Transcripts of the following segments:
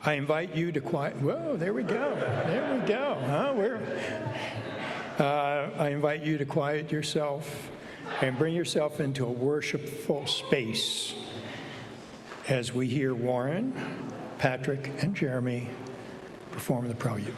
I invite you to quiet. Whoa, there we go. There we go. I invite you to quiet yourself and bring yourself into a worshipful space as we hear Warren, Patrick, and Jeremy perform the prelude.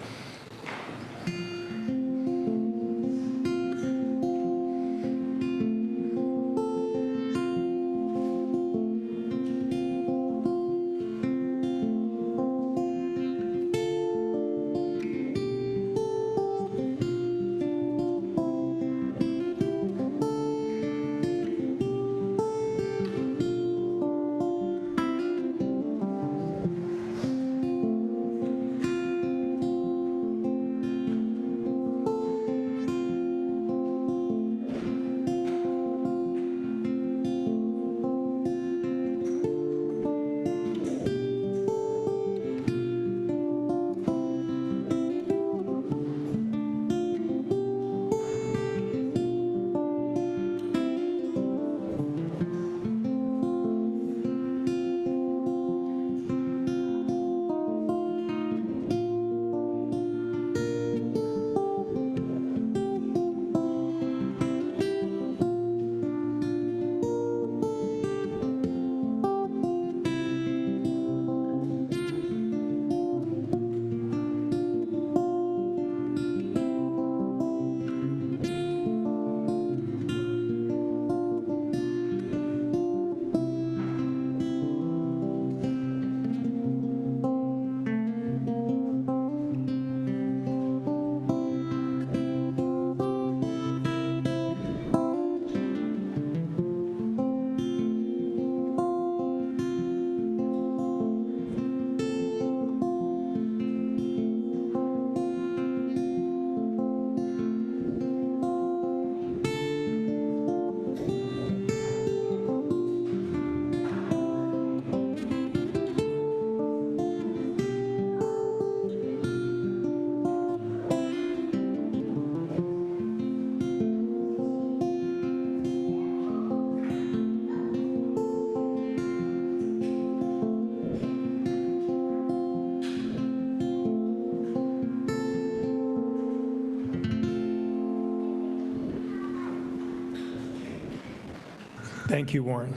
Thank you, Warren.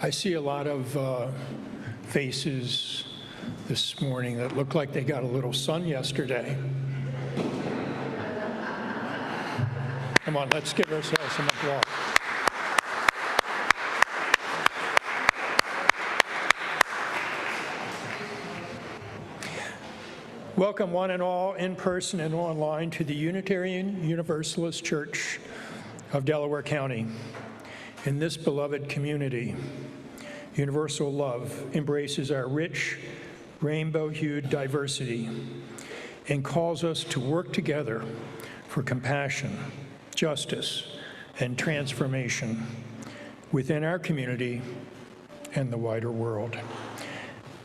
I see a lot of faces this morning that look like they got a little sun yesterday. Come on, let's give ourselves some applause. Welcome one and all, in person and online, to the Unitarian Universalist Church of Delaware County. In this beloved community, universal love embraces our rich, rainbow-hued diversity and calls us to work together for compassion, justice, and transformation within our community and the wider world.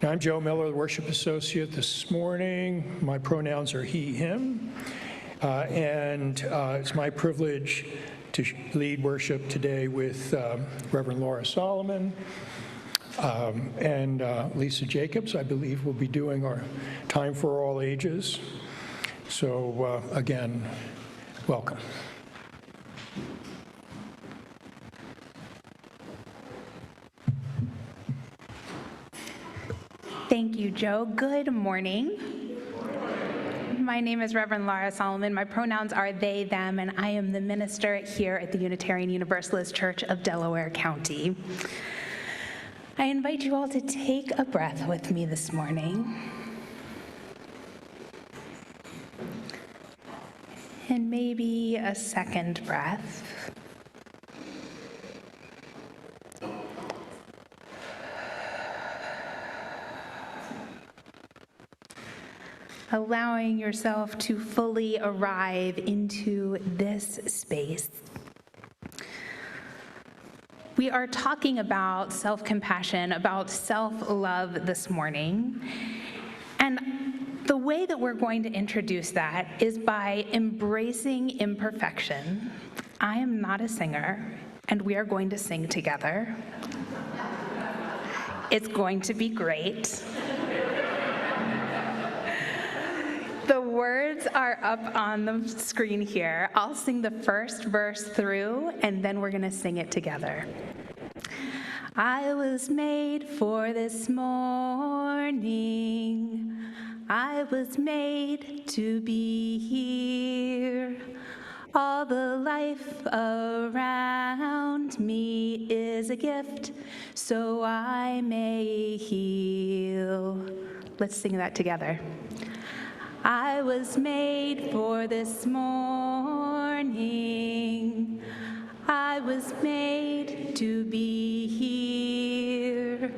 Now, I'm Joe Miller, the worship associate this morning. My pronouns are he, him, and it's my privilege to lead worship today with Reverend Laura Solomon and Lisa Jacobs. I believe will be doing our Time for All Ages. So again, welcome. Thank you, Joe. Good morning. My name is Reverend Laura Solomon. My pronouns are they, them, and I am the minister here at the Unitarian Universalist Church of Delaware County. I invite you all to take a breath with me this morning. And maybe a second breath. Allowing yourself to fully arrive into this space. We are talking about self-compassion, about self-love this morning. And the way that we're going to introduce that is by embracing imperfection. I am not a singer, and we are going to sing together. It's going to be great. The words are up on the screen here. I'll sing the first verse through, and then we're going to sing it together. I was made for this morning. I was made to be here. All the life around me is a gift, so I may heal. Let's sing that together. I was made for this morning. I was made to be here.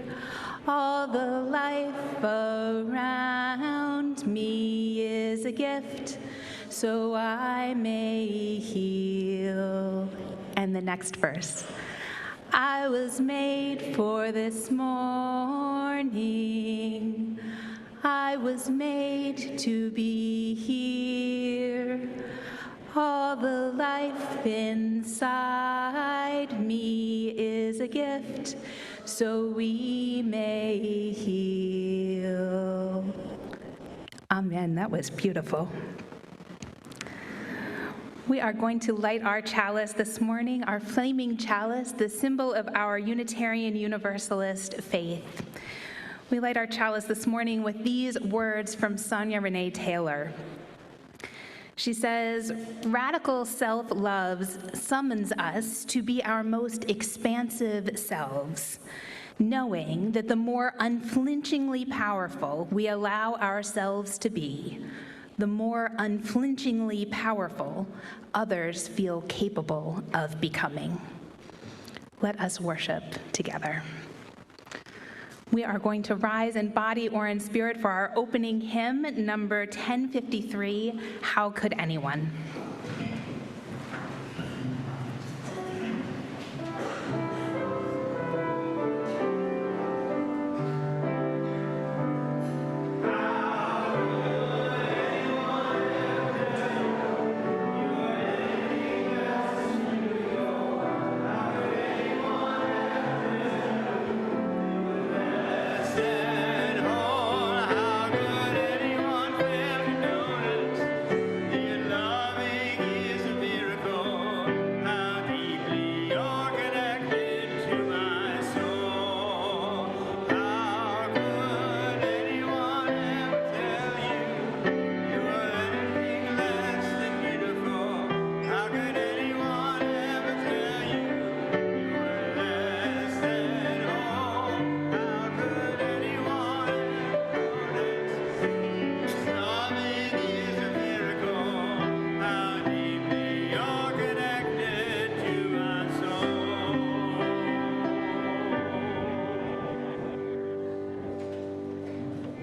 All the life around me is a gift, so I may heal. And the next verse. I was made for this morning. I was made to be here. All the life inside me is a gift, so we may heal. Amen. That was beautiful. We are going to light our chalice this morning, our flaming chalice, the symbol of our Unitarian Universalist faith. We light our chalice this morning with these words from Sonia Renee Taylor. She says, "Radical self-love summons us to be our most expansive selves, knowing that the more unflinchingly powerful we allow ourselves to be, the more unflinchingly powerful others feel capable of becoming." Let us worship together. We are going to rise in body or in spirit for our opening hymn, number 1053, How Could Anyone?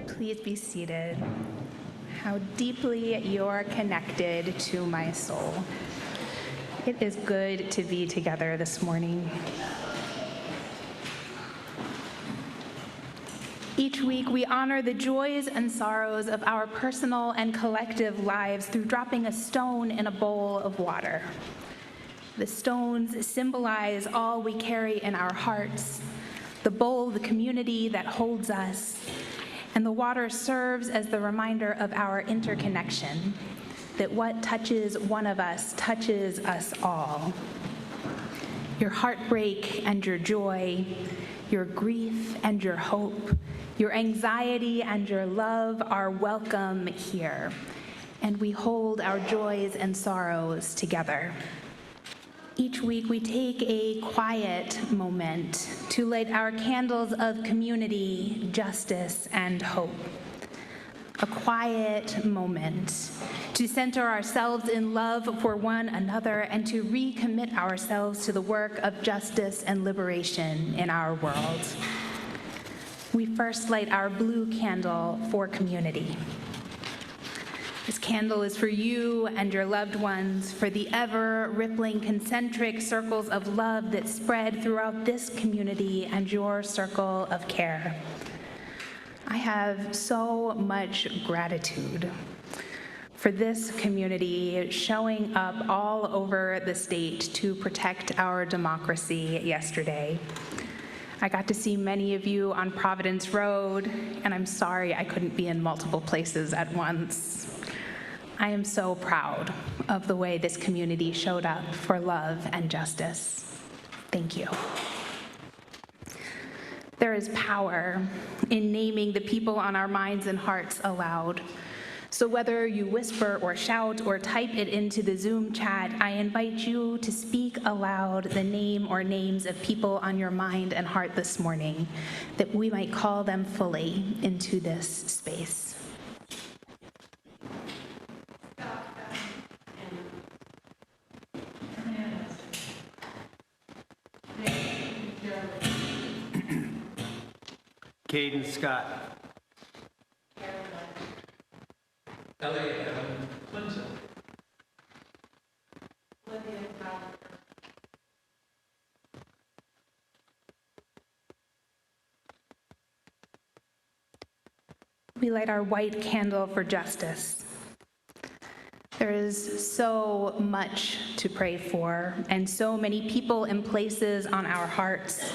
Please be seated. How deeply you're connected to my soul. It is good to be together this morning. Each week, we honor the joys and sorrows of our personal and collective lives through dropping a stone in a bowl of water. The stones symbolize all we carry in our hearts, the bowl, the community that holds us, and the water serves as the reminder of our interconnection, that what touches one of us touches us all. Your heartbreak and your joy, your grief and your hope, your anxiety and your love are welcome here, and we hold our joys and sorrows together. Each week we take a quiet moment to light our candles of community, justice, and hope. A quiet moment to center ourselves in love for one another and to recommit ourselves to the work of justice and liberation in our world. We first light our blue candle for community. This candle is for you and your loved ones, for the ever-rippling concentric circles of love that spread throughout this community and your circle of care. I have so much gratitude for this community showing up all over the state to protect our democracy yesterday. I got to see many of you on Providence Road, and I'm sorry I couldn't be in multiple places at once. I am so proud of the way this community showed up for love and justice. Thank you. There is power in naming the people on our minds and hearts aloud. So whether you whisper or shout or type it into the Zoom chat, I invite you to speak aloud the name or names of people on your mind and heart this morning, that we might call them fully into this space. Caden Scott. Elliot Clinton. We light our white candle for justice. There is so much to pray for, and so many people and places on our hearts.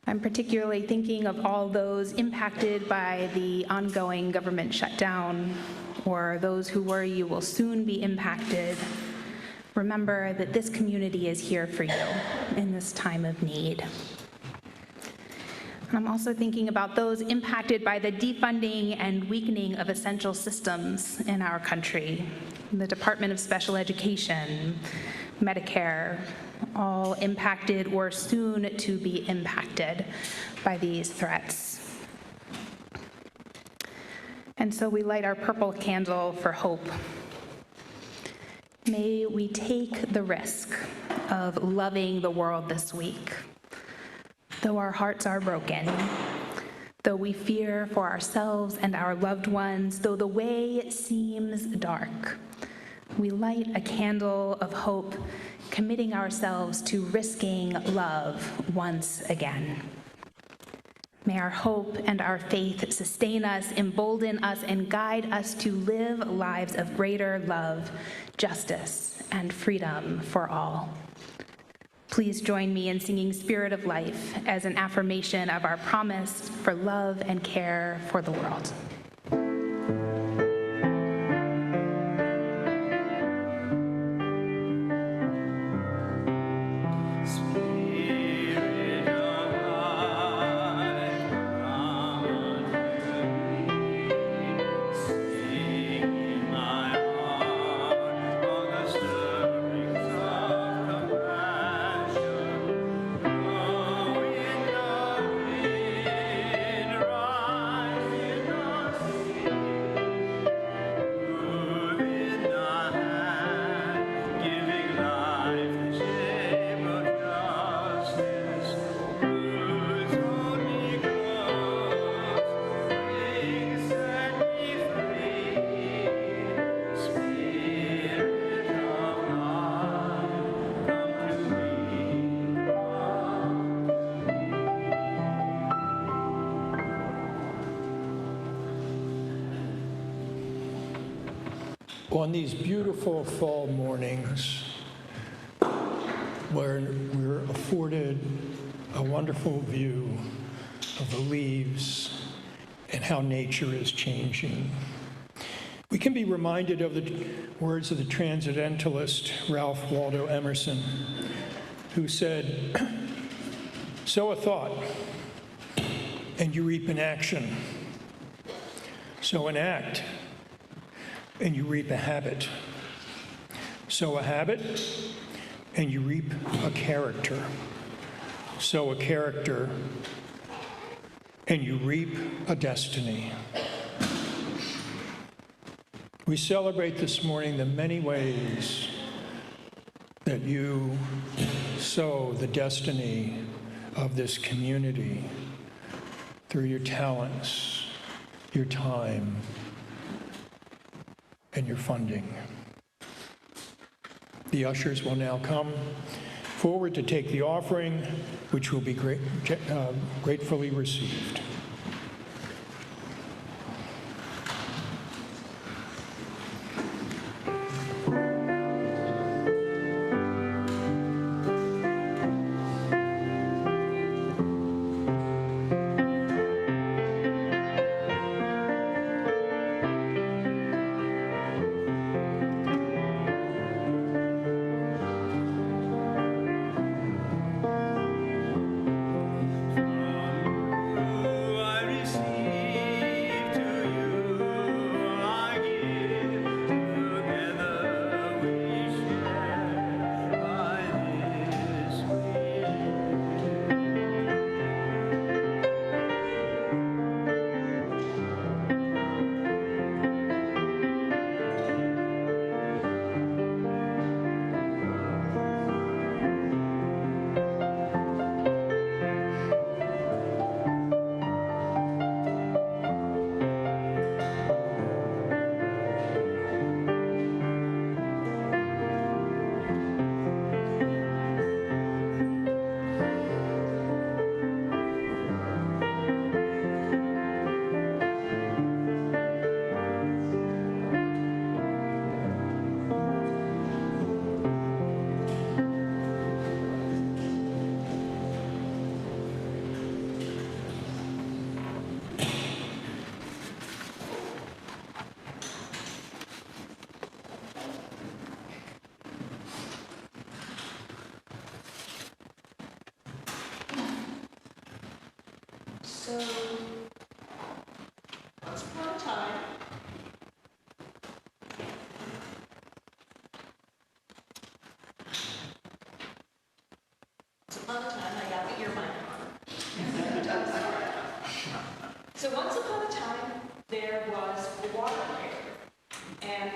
I'm particularly thinking of all those impacted by the ongoing government shutdown, or those who worry you will soon be impacted. Remember that this community is here for you in this time of need. And I'm also thinking about those impacted by the defunding and weakening of essential systems in our country, the Department of Special Education, Medicare, all impacted or soon to be impacted by these threats. And so we light our purple candle for hope. May we take the risk of loving the world this week. Though our hearts are broken, though we fear for ourselves and our loved ones, though the way seems dark, we light a candle of hope, committing ourselves to risking love once again. May our hope and our faith sustain us, embolden us, and guide us to live lives of greater love, justice, and freedom for all. Please join me in singing Spirit of Life as an affirmation of our promise for love and care for the world. On these beautiful fall mornings where we're afforded a wonderful view of the leaves and how nature is changing, we can be reminded of the words of the transcendentalist Ralph Waldo Emerson, who said, "Sow a thought, and you reap an action. Sow an act, and you reap a habit. Sow a habit, and you reap a character. Sow a character, and you reap a destiny." We celebrate this morning the many ways that you sow the destiny of this community through your talents, your time, and your funding. The ushers will now come forward to take the offering, which will be gratefully received. So, once upon a time, I got the ear mic on. So once upon a time, there was a water carrier. And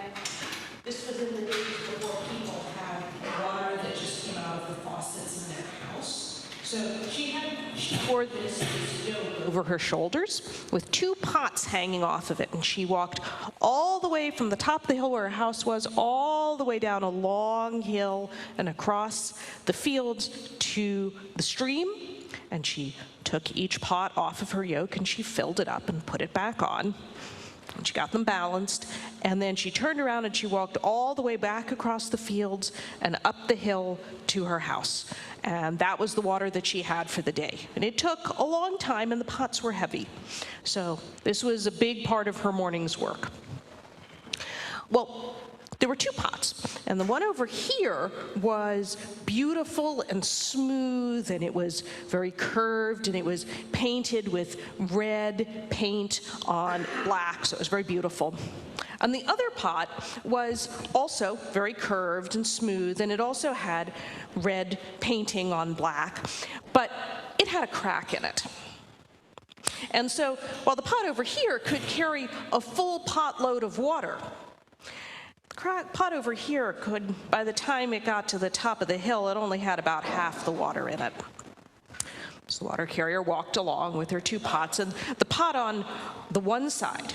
this was in the days before people had water that just came out of the faucets in their house. So she wore this yoke over her shoulders with 2 pots hanging off of it. And she walked all the way from the top of the hill where her house was, all the way down a long hill and across the fields to the stream. And she took each pot off of her yoke and she filled it up and put it back on. And she got them balanced, and then she turned around and she walked all the way back across the fields and up the hill to her house. And that was the water that she had for the day. And it took a long time, and the pots were heavy. So this was a big part of her morning's work. Well, there were 2 pots, and the one over here was beautiful and smooth, and it was very curved, and it was painted with red paint on black, so it was very beautiful. And the other pot was also very curved and smooth, and it also had red painting on black, but it had a crack in it. And so while the pot over here could carry a full pot load of water, pot over here could, by the time it got to the top of the hill, it only had about half the water in it. So the water carrier walked along with her 2 pots, and the pot on the one side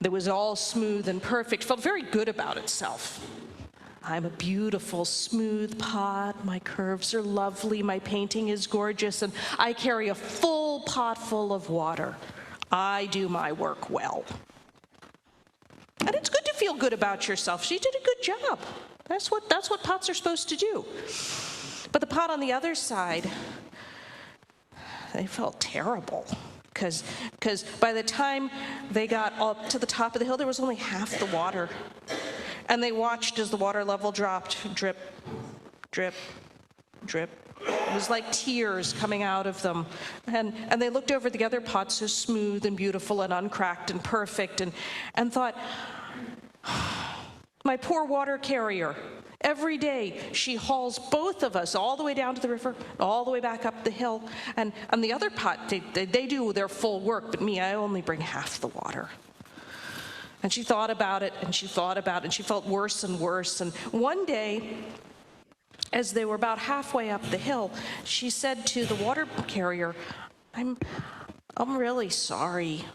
that was all smooth and perfect felt very good about itself. I'm a beautiful, smooth pot. My curves are lovely. My painting is gorgeous, and I carry a full pot full of water. I do my work well. And it's good to feel good about yourself. She did a good job. That's what pots are supposed to do. But the pot on the other side, they felt terrible. Because by the time they got up to the top of the hill, there was only half the water. And they watched as the water level dropped, drip, drip, drip. It was like tears coming out of them. And they looked over the other pots, so smooth and beautiful and uncracked and perfect, and thought, my poor water carrier. Every day she hauls both of us all the way down to the river, all the way back up the hill. And the other pot, they do their full work, but me, I only bring half the water. And she thought about it, and she thought about it, and she felt worse and worse. And one day, as they were about halfway up the hill, she said to the water carrier, I'm really sorry.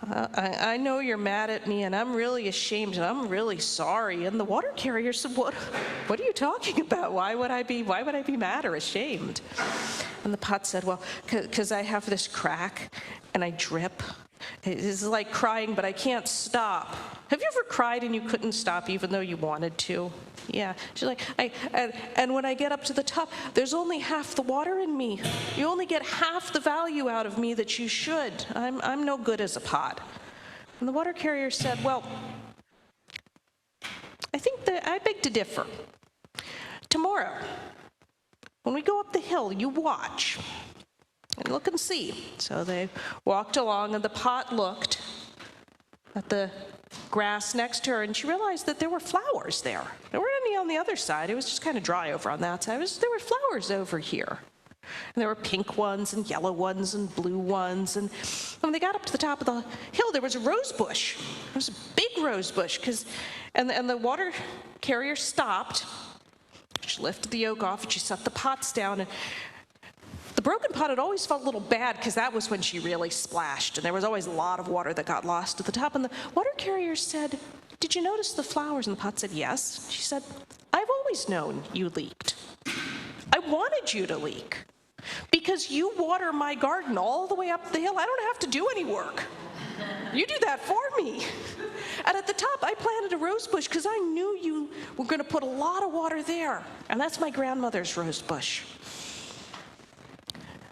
I know you're mad at me, and I'm really ashamed, and I'm really sorry. And the water carrier said, what are you talking about? Why would I be mad or ashamed? And the pot said, well, because I have this crack, and I drip. It's like crying, but I can't stop. Have you ever cried and you couldn't stop even though you wanted to? Yeah. She's like, and when I get up to the top, there's only half the water in me. You only get half the value out of me that you should. I'm no good as a pot. And the water carrier said, well, I think that I beg to differ. Tomorrow, when we go up the hill, you watch. And look and see. So they walked along, and the pot looked at the grass next to her, and she realized that there were flowers there. There weren't any on the other side. It was just kind of dry over on that side. There were flowers over here. And there were pink ones and yellow ones and blue ones. And when they got up to the top of the hill, there was a rose bush. There was a big rose bush. And the water carrier stopped. She lifted the yoke off, and she set the pots down. And the broken pot had always felt a little bad because that was when she really splashed, and there was always a lot of water that got lost at the top. And the water carrier said, did you notice the flowers? And the pot said, yes. She said, I've always known you leaked. I wanted you to leak because you water my garden all the way up the hill. I don't have to do any work. You do that for me. And at the top, I planted a rose bush because I knew you were going to put a lot of water there. And that's my grandmother's rose bush.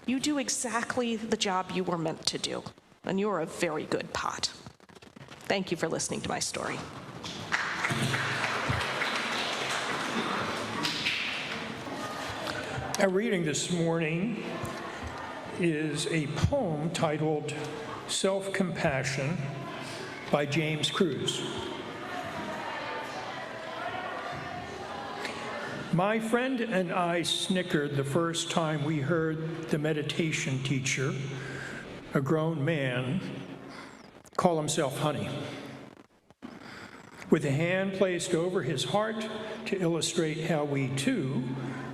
You do exactly the job you were meant to do, and you're a very good pot. Thank you for listening to my story. Our reading this morning is a poem titled Self-Compassion by James Cruz. My friend and I snickered the first time we heard the meditation teacher, a grown man, call himself Honey, with a hand placed over his heart to illustrate how we too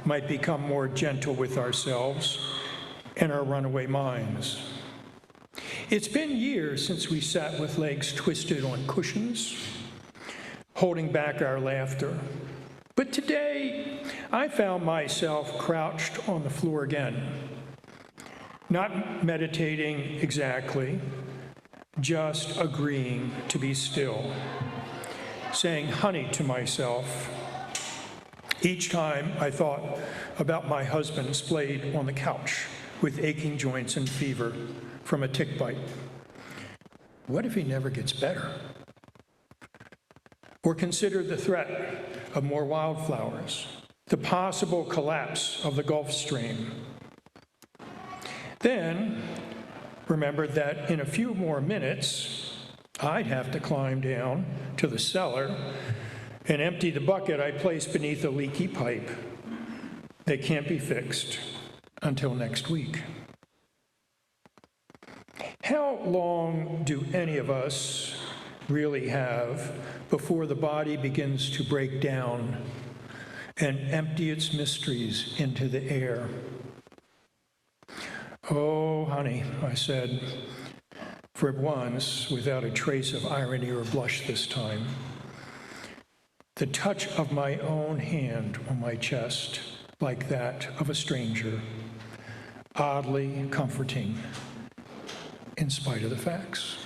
might become more gentle with ourselves and our runaway minds. It's been years since we sat with legs twisted on cushions, holding back our laughter. But today, I found myself crouched on the floor again, not meditating exactly, just agreeing to be still, saying honey to myself each time I thought about my husband splayed on the couch with aching joints and fever from a tick bite. What if he never gets better? Or consider the threat of more wildflowers, the possible collapse of the Gulf Stream. Then remember that in a few more minutes, I'd have to climb down to the cellar and empty the bucket I placed beneath a leaky pipe that can't be fixed until next week. How long do any of us really have before the body begins to break down and empty its mysteries into the air? Oh, honey, I said, for once, without a trace of irony or blush this time. The touch of my own hand on my chest, like that of a stranger, oddly comforting, in spite of the facts.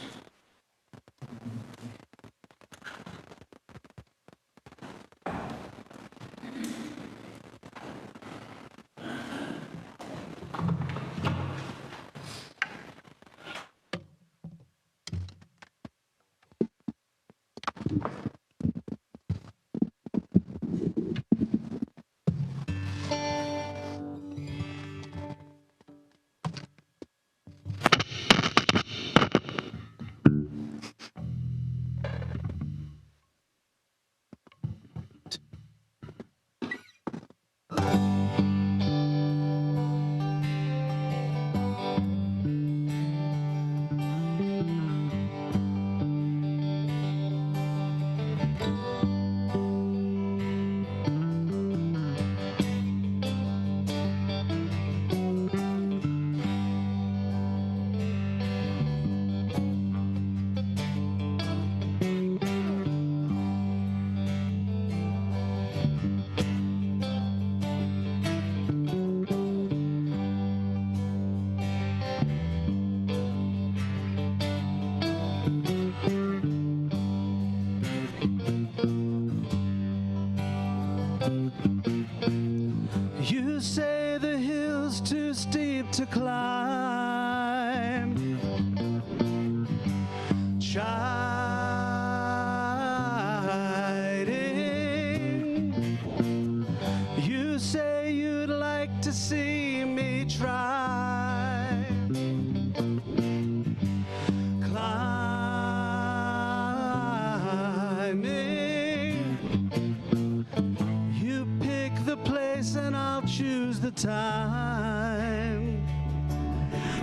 You say the hill's too steep to climb. Chiding. You say you'd like to see me try. Climbing. You pick the place and I'll choose the time,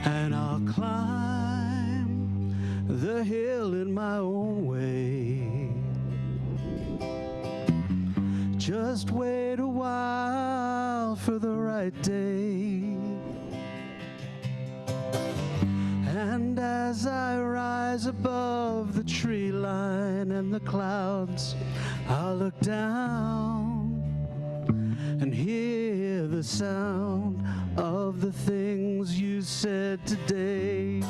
and I'll climb the hill in my own way. Just wait a while for the right day, and as I rise above the tree line and the clouds, I'll look down and hear the sound of the things you said today.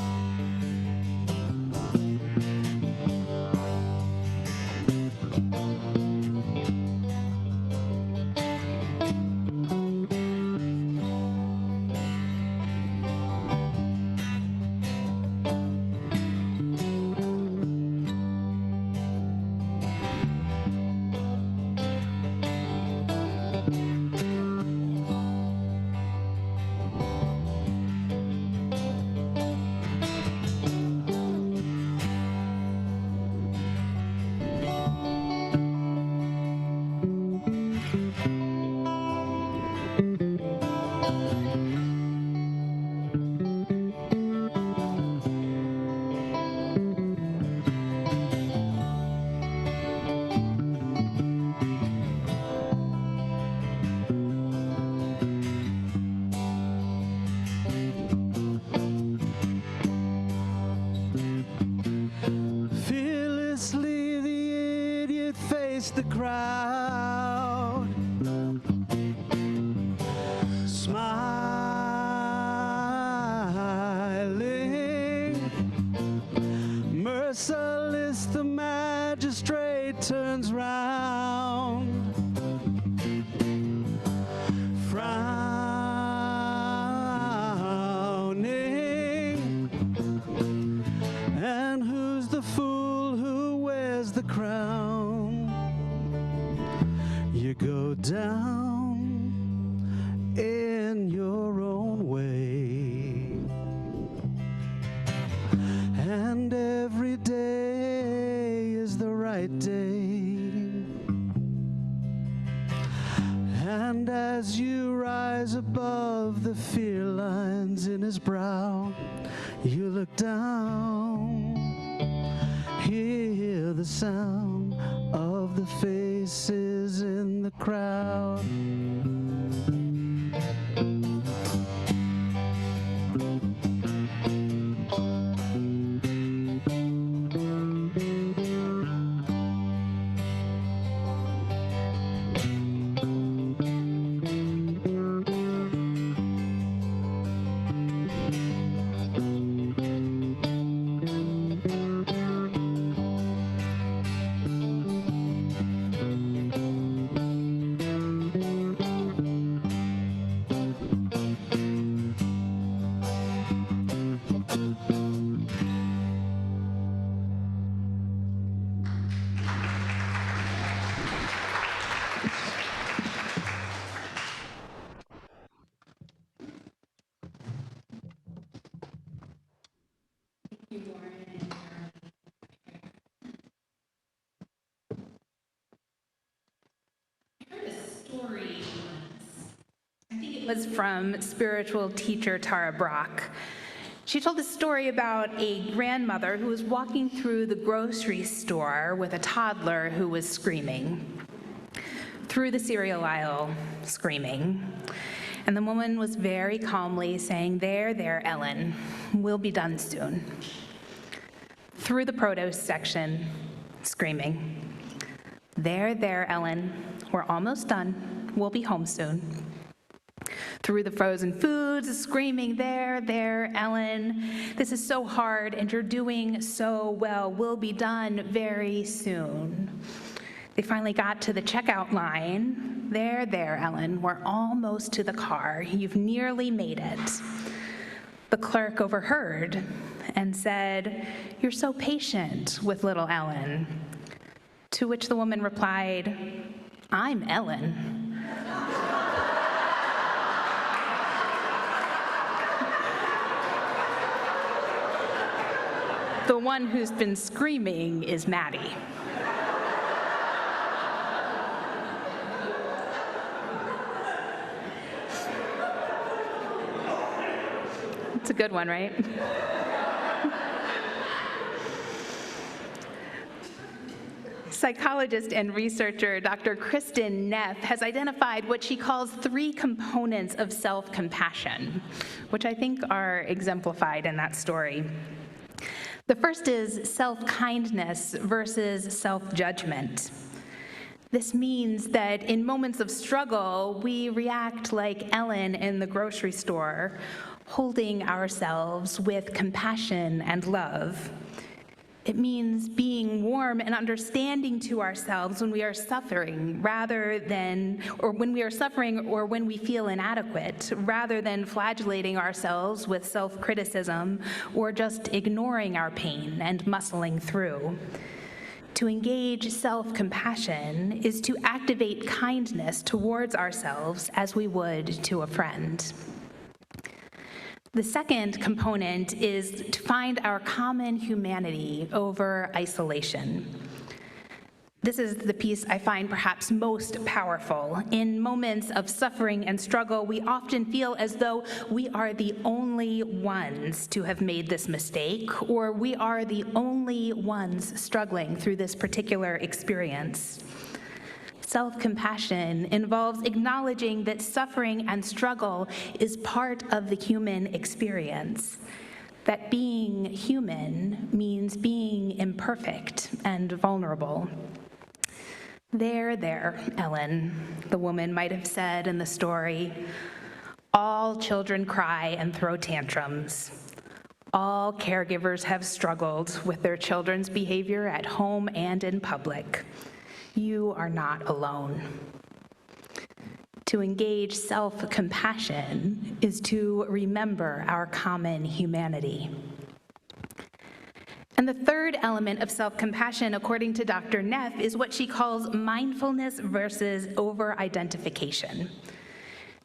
the crowd, smiling, merciless the magistrate turns round, frowning, and who's the fool who wears the crown? You go down in your own way, and every day is the right day. And as you rise above the fear lines in his brow, you look down, hear the sound of the faces in the crowd. It was from spiritual teacher Tara Brock. She told a story about a grandmother who was walking through the grocery store with a toddler who was screaming through the cereal aisle, screaming. And the woman was very calmly saying, "There, there, Ellen, we'll be done soon." Through the produce section, screaming, "There, there, Ellen, we're almost done, we'll be home soon." Through the frozen foods, screaming, "There, there, Ellen, this is so hard and you're doing so well. We'll be done very soon." They finally got to the checkout line. "There, there, Ellen, we're almost to the car. You've nearly made it." The clerk overheard and said, "You're so patient with little Ellen." To which the woman replied, "I'm Ellen." The one who's been screaming is Maddie. It's a good one, right? Psychologist and researcher Dr. Kristen Neff has identified what she calls 3 components of self-compassion, which I think are exemplified in that story. The first is self-kindness versus self-judgment. This means that in moments of struggle, we react like Ellen in the grocery store, holding ourselves with compassion and love. It means being warm and understanding to ourselves when we are suffering when we feel inadequate, rather than flagellating ourselves with self-criticism or just ignoring our pain and muscling through. To engage self-compassion is to activate kindness towards ourselves as we would to a friend. The second component is to find our common humanity over isolation. This is the piece I find perhaps most powerful. In moments of suffering and struggle, we often feel as though we are the only ones to have made this mistake, or we are the only ones struggling through this particular experience. Self-compassion involves acknowledging that suffering and struggle is part of the human experience, that being human means being imperfect and vulnerable. There, Ellen, the woman might have said in the story. All children cry and throw tantrums. All caregivers have struggled with their children's behavior at home and in public. You are not alone. To engage self-compassion is to remember our common humanity. And the third element of self-compassion, according to Dr. Neff, is what she calls mindfulness versus over-identification.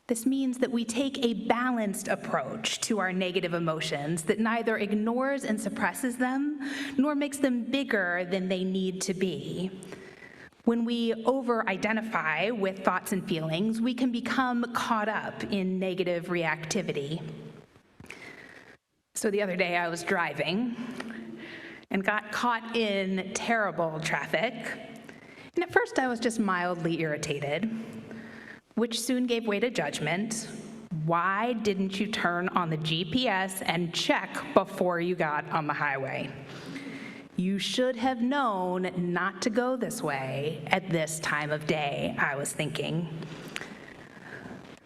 This means that we take a balanced approach to our negative emotions that neither ignores and suppresses them, nor makes them bigger than they need to be. When we over-identify with thoughts and feelings, we can become caught up in negative reactivity. So the other day I was driving and got caught in terrible traffic. And at first I was just mildly irritated, which soon gave way to judgment. Why didn't you turn on the GPS and check before you got on the highway? You should have known not to go this way at this time of day, I was thinking.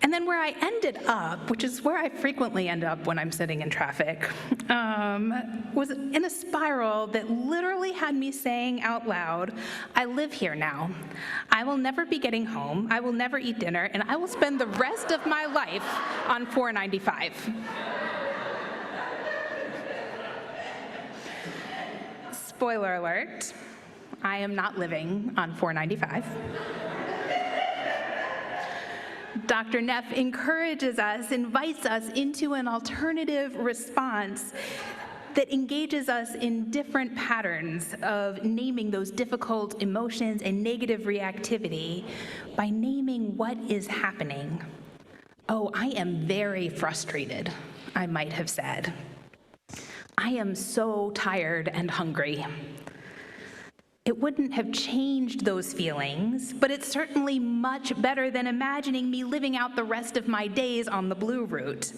And then where I ended up, which is where I frequently end up when I'm sitting in traffic, was in a spiral that literally had me saying out loud, I live here now. I will never be getting home, I will never eat dinner, and I will spend the rest of my life on 495. Spoiler alert, I am not living on 495. Dr. Neff encourages us, invites us into an alternative response that engages us in different patterns of naming those difficult emotions and negative reactivity by naming what is happening. Oh, I am very frustrated, I might have said. I am so tired and hungry. It wouldn't have changed those feelings, but it's certainly much better than imagining me living out the rest of my days on the blue route.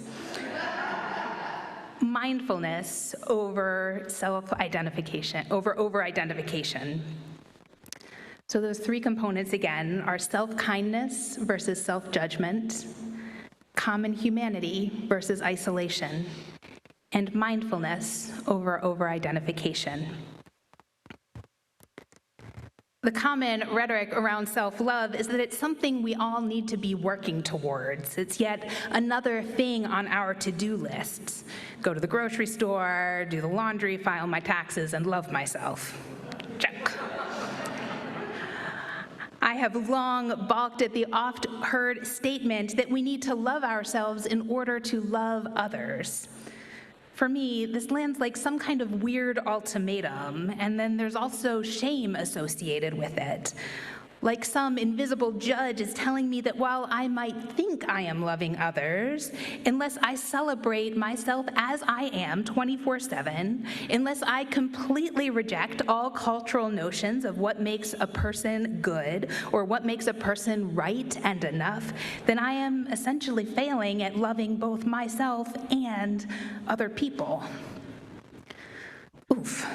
Mindfulness over self-identification, over-identification. So those three components again are self-kindness versus self-judgment, common humanity versus isolation, and mindfulness over-identification. The common rhetoric around self-love is that it's something we all need to be working towards. It's yet another thing on our to-do lists. Go to the grocery store, do the laundry, file my taxes, and love myself. Check. I have long balked at the oft-heard statement that we need to love ourselves in order to love others. For me, this lands like some kind of weird ultimatum, and then there's also shame associated with it. Like some invisible judge is telling me that while I might think I am loving others, unless I celebrate myself as I am 24/7, unless I completely reject all cultural notions of what makes a person good or what makes a person right and enough, then I am essentially failing at loving both myself and other people. Oof.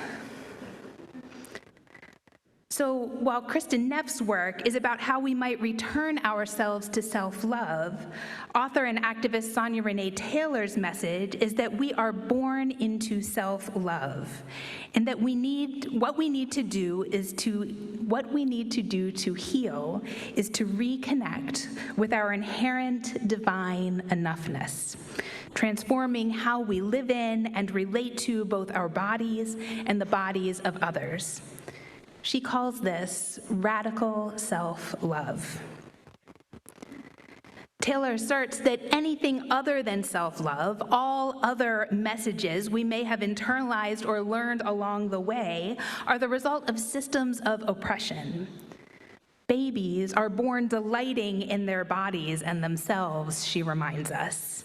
So while Kristen Neff's work is about how we might return ourselves to self-love, author and activist Sonia Renee Taylor's message is that we are born into self-love, and that what we need to do to heal is to reconnect with our inherent divine enoughness, transforming how we live in and relate to both our bodies and the bodies of others. She calls this radical self-love. Taylor asserts that anything other than self-love, all other messages we may have internalized or learned along the way, are the result of systems of oppression. Babies are born delighting in their bodies and themselves, she reminds us.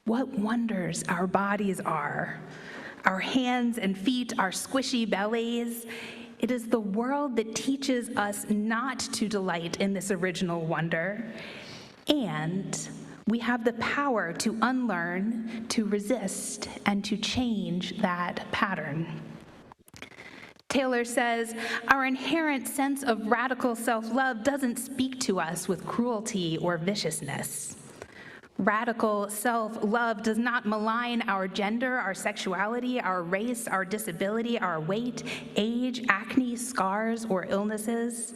What wonders our bodies are. Our hands and feet, our squishy bellies. It is the world that teaches us not to delight in this original wonder, and we have the power to unlearn, to resist, and to change that pattern. Taylor says, our inherent sense of radical self-love doesn't speak to us with cruelty or viciousness. Radical self-love does not malign our gender, our sexuality, our race, our disability, our weight, age, acne, scars, or illnesses.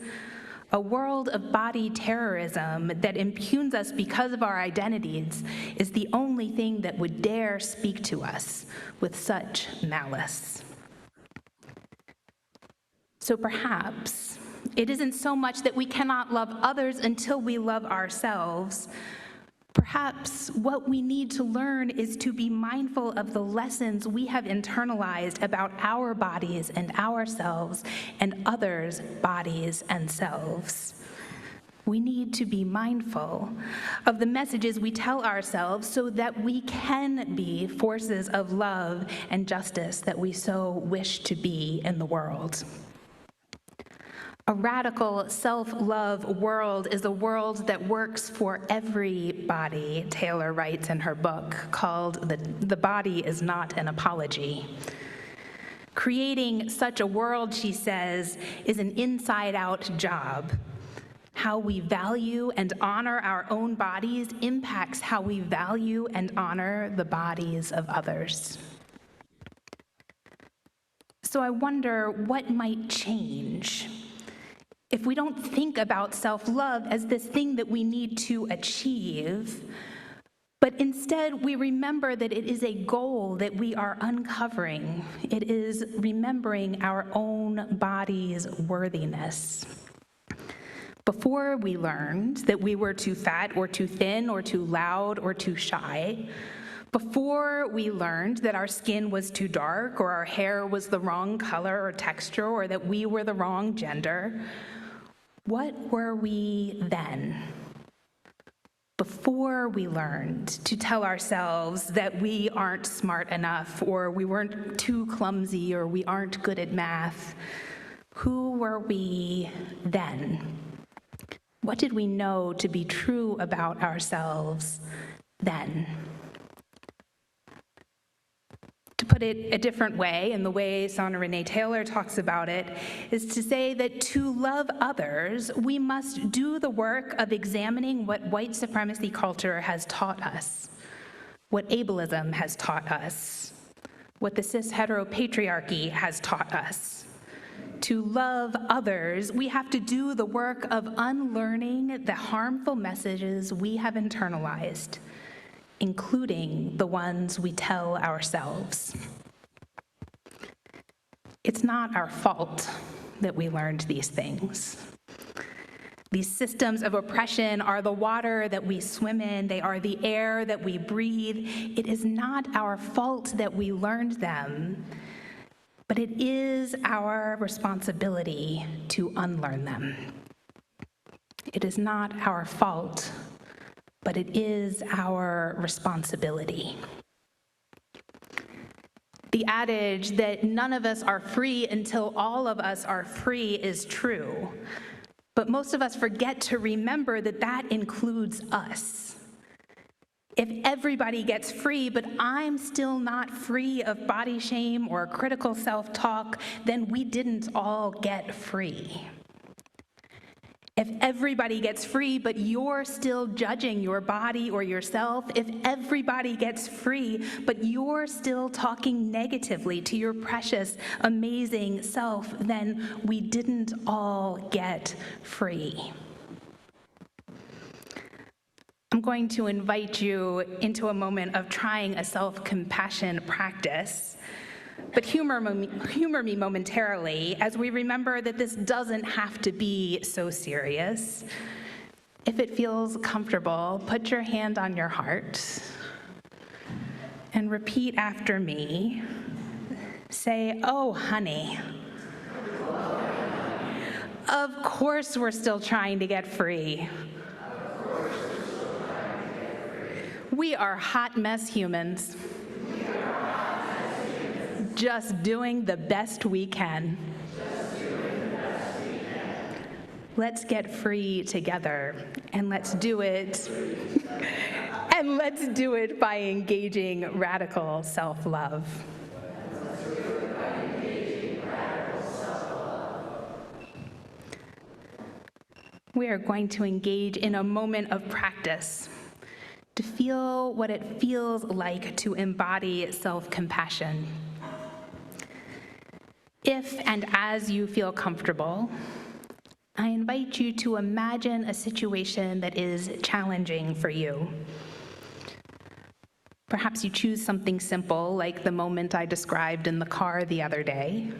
A world of body terrorism that impugns us because of our identities is the only thing that would dare speak to us with such malice. So perhaps it isn't so much that we cannot love others until we love ourselves. Perhaps what we need to learn is to be mindful of the lessons we have internalized about our bodies and ourselves and others' bodies and selves. We need to be mindful of the messages we tell ourselves so that we can be forces of love and justice that we so wish to be in the world. A radical self-love world is a world that works for everybody, Taylor writes in her book called The Body is Not an Apology. Creating such a world, she says, is an inside-out job. How we value and honor our own bodies impacts how we value and honor the bodies of others. So I wonder what might change if we don't think about self-love as this thing that we need to achieve, but instead we remember that it is a goal that we are uncovering. It is remembering our own body's worthiness. Before we learned that we were too fat or too thin or too loud or too shy, before we learned that our skin was too dark or our hair was the wrong color or texture or that we were the wrong gender, what were we then? Before we learned to tell ourselves that we aren't smart enough or we weren't too clumsy or we aren't good at math, who were we then? What did we know to be true about ourselves then? To put it a different way, and the way Sana Renee Taylor talks about it, is to say that to love others, we must do the work of examining what white supremacy culture has taught us, what ableism has taught us, what the cis-heteropatriarchy has taught us. To love others, we have to do the work of unlearning the harmful messages we have internalized, including the ones we tell ourselves. It's not our fault that we learned these things. These systems of oppression are the water that we swim in, they are the air that we breathe. It is not our fault that we learned them, but it is our responsibility to unlearn them. It is not our fault, but it is our responsibility. The adage that none of us are free until all of us are free is true, but most of us forget to remember that that includes us. If everybody gets free, but I'm still not free of body shame or critical self-talk, then we didn't all get free. If everybody gets free, but you're still judging your body or yourself, if everybody gets free, but you're still talking negatively to your precious, amazing self, then we didn't all get free. I'm going to invite you into a moment of trying a self-compassion practice. But humor me momentarily as we remember that this doesn't have to be so serious. If it feels comfortable, put your hand on your heart and repeat after me. Say, "Oh, honey, of course we're still trying to get free. We are hot mess humans. Just doing the best we can. Let's get free together, and let's do it. And let's do it by engaging radical self-love." We are going to engage in a moment of practice to feel what it feels like to embody self-compassion. If and as you feel comfortable, I invite you to imagine a situation that is challenging for you. Perhaps you choose something simple, like the moment I described in the car the other day.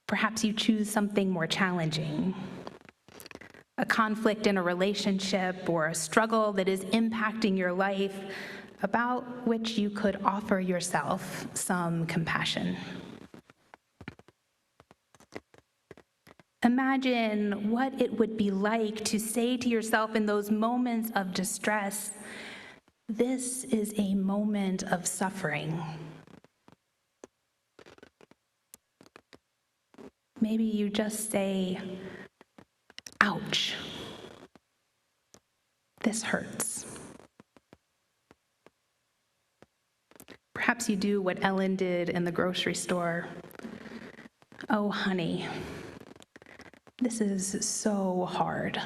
Perhaps you choose something more challenging, a conflict in a relationship or a struggle that is impacting your life, about which you could offer yourself some compassion. Imagine what it would be like to say to yourself in those moments of distress, "This is a moment of suffering." Maybe you just say, "Ouch, this hurts." Perhaps you do what Ellen did in the grocery store. "Oh, honey, this is so hard."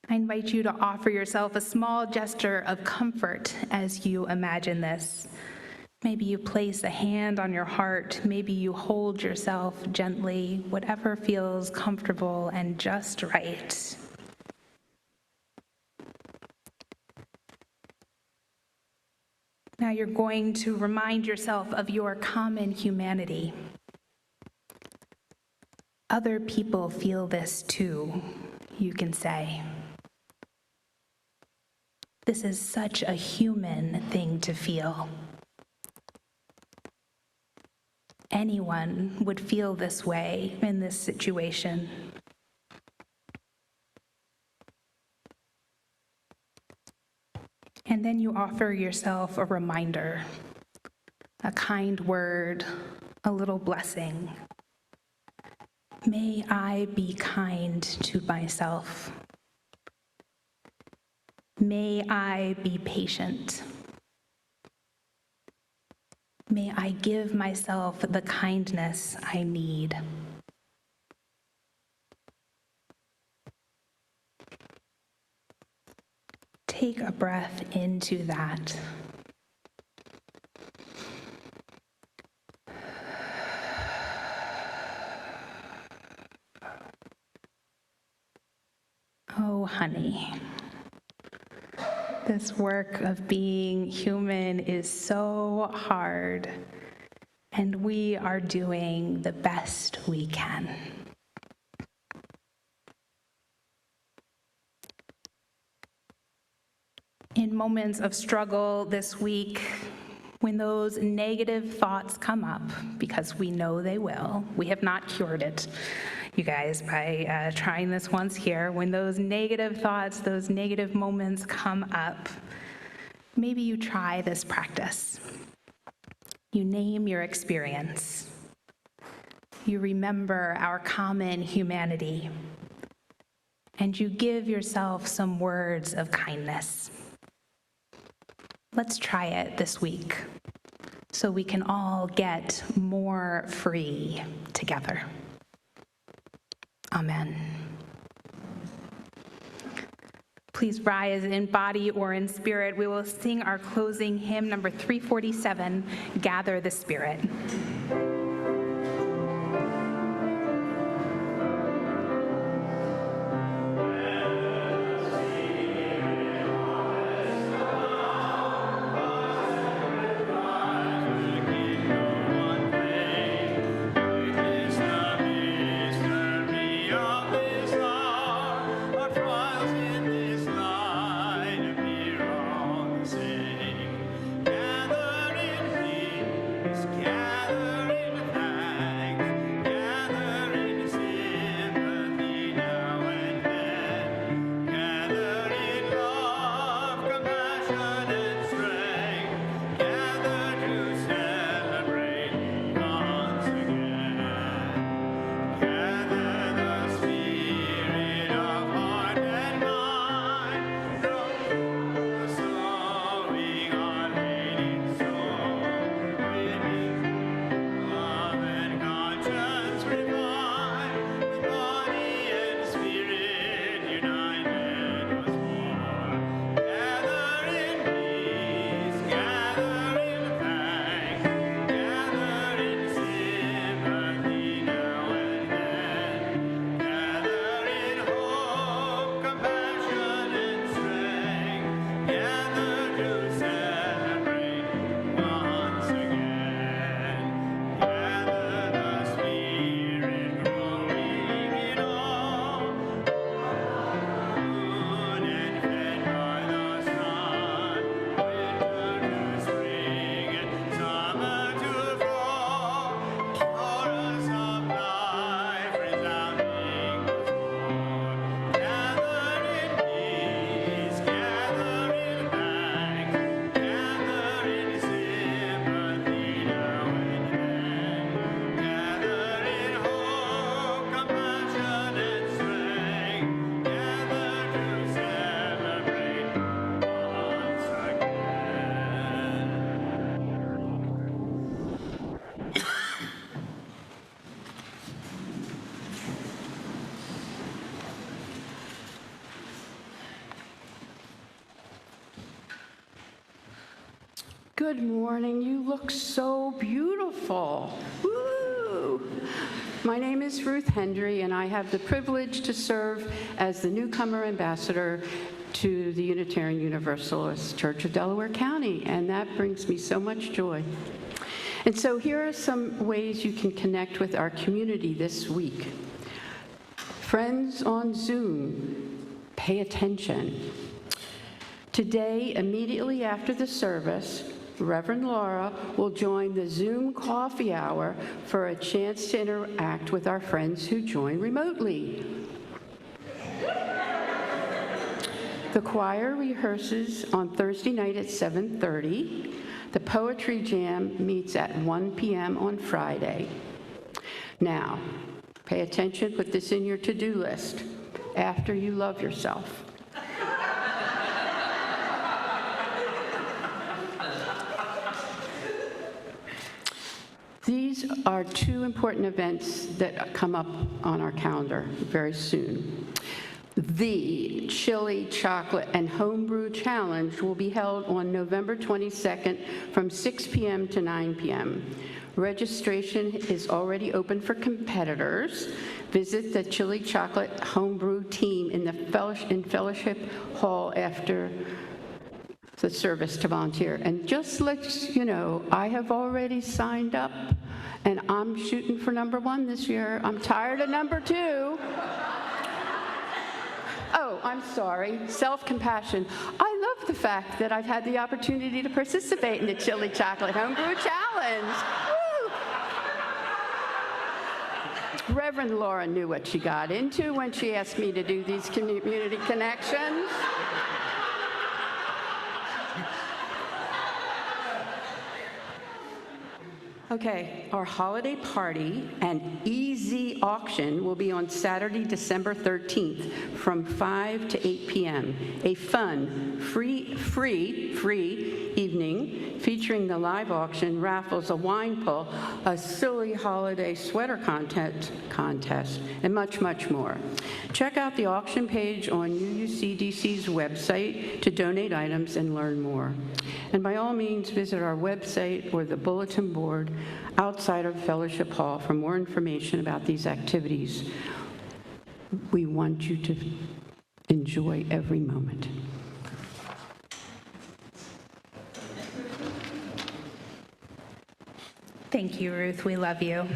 I invite you to offer yourself a small gesture of comfort as you imagine this. Maybe you place a hand on your heart. Maybe you hold yourself gently, whatever feels comfortable and just right. Now you're going to remind yourself of your common humanity. Other people feel this too, you can say. This is such a human thing to feel. Anyone would feel this way in this situation. And then you offer yourself a reminder, a kind word, a little blessing. May I be kind to myself. May I be patient. May I give myself the kindness I need. Take a breath into that. Oh, honey. This work of being human is so hard, and we are doing the best we can. In moments of struggle this week, when those negative thoughts come up, because we know they will, we have not cured it, you guys, by trying this once here. When those negative thoughts, those negative moments come up, maybe you try this practice. You name your experience. You remember our common humanity. And you give yourself some words of kindness. Let's try it this week so we can all get more free together. Amen. Please rise in body or in spirit. We will sing our closing hymn, number 347, Gather the Spirit. Gather in Good morning. You look so beautiful. Woo! My name is Ruth Hendry, and I have the privilege to serve as the newcomer ambassador to the Unitarian Universalist Church of Delaware County, and that brings me so much joy. And so here are some ways you can connect with our community this week. Friends on Zoom, pay attention. Today, immediately after the service, Reverend Laura will join the Zoom coffee hour for a chance to interact with our friends who join remotely. The choir rehearses on Thursday night at 7:30. The Poetry Jam meets at 1 p.m. on Friday. Now, pay attention, put this in your to-do list. After you love yourself. These are two important events that come up on our calendar very soon. The Chili, Chocolate, and Homebrew Challenge will be held on November 22nd from 6 p.m. to 9 p.m. Registration is already open for competitors. Visit the Chili Chocolate Homebrew team in the Fellowship Hall after the service to volunteer. And just let you know, I have already signed up, and I'm shooting for #1 this year. I'm tired of #2. Oh, I'm sorry, self-compassion. I love the fact that I've had the opportunity to participate in the Chili Chocolate Homebrew Challenge. Woo! Reverend Laura knew what she got into when she asked me to do these community connections. Okay, our holiday party and easy auction will be on Saturday, December 13th from 5 to 8 p.m. A fun, free evening featuring the live auction, raffles, a wine pull, a silly holiday sweater contest, and much, much more. Check out the auction page on UUCDC's website to donate items and learn more. And by all means, visit our website or the bulletin board outside of Fellowship Hall for more information about these activities. We want you to enjoy every moment. Thank you, Ruth. We love you.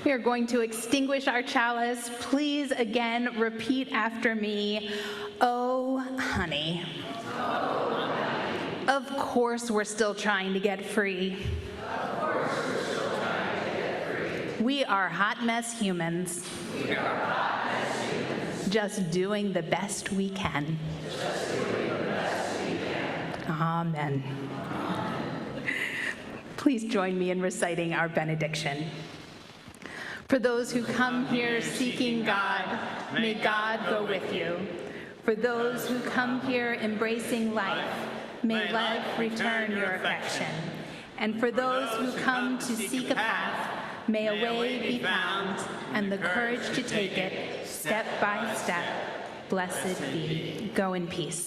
We are going to extinguish our chalice. Please, again, repeat after me. Oh, honey. Of course we're still trying to get free. We are hot mess humans. Just doing the best we can. Amen. Please join me in reciting our benediction. For those who come here seeking God, may God go with you. For those who come here embracing life, may life return your affection. And for those who come to seek a path, may a way be found and the courage to take it step by step. Blessed be. Go in peace.